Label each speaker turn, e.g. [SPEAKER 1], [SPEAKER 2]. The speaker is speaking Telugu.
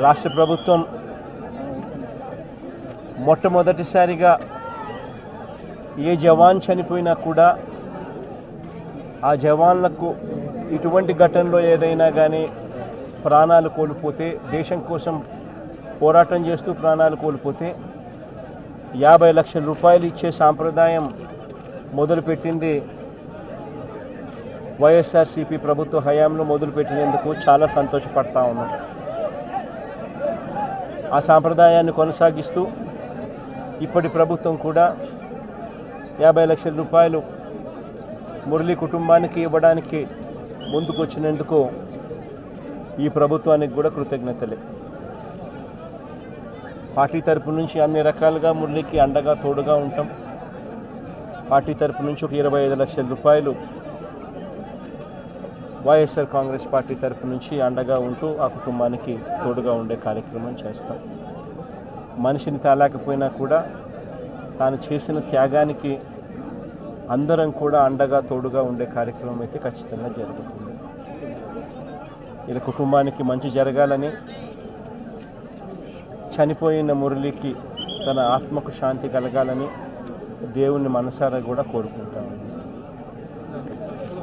[SPEAKER 1] రాష్ట్ర ప్రభుత్వం మొట్టమొదటిసారిగా ఏ జవాన్ చనిపోయినా కూడా ఆ జవాన్లకు ఇటువంటి ఘటనలో ఏదైనా కానీ ప్రాణాలు కోల్పోతే, దేశం కోసం పోరాటం చేస్తూ ప్రాణాలు కోల్పోతే 50 లక్షల రూపాయలు ఇచ్చే సాంప్రదాయం మొదలుపెట్టింది వైఎస్ఆర్సీపీ ప్రభుత్వ హయాంలో మొదలుపెట్టినందుకు చాలా సంతోషపడతా ఉన్నాం. ఆ సాంప్రదాయాన్ని కొనసాగిస్తూ ఇప్పటి ప్రభుత్వం కూడా 50 లక్షల రూపాయలు మురళి కుటుంబానికి ఇవ్వడానికి ముందుకొచ్చినందుకు ఈ ప్రభుత్వానికి కూడా కృతజ్ఞతలే. పార్టీ తరపు నుంచి అన్ని రకాలుగా మురళికి అండగా తోడుగా ఉంటాం. పార్టీ తరపు నుంచి ఒక 25 లక్షల రూపాయలు వైఎస్ఆర్ కాంగ్రెస్ పార్టీ తరపు నుంచి అండగా ఉంటూ ఆ కుటుంబానికి తోడుగా ఉండే కార్యక్రమం చేస్తాం. మనిషిని తేలేకపోయినా కూడా తాను చేసిన త్యాగానికి అందరం కూడా అండగా తోడుగా ఉండే కార్యక్రమం అయితే ఖచ్చితంగా జరుగుతుంది. ఇలా కుటుంబానికి మంచి జరగాలని, చనిపోయిన మురళికి తన ఆత్మకు శాంతి కలగాలని దేవుణ్ణి మనసారా కూడా కోరుకుంటాను.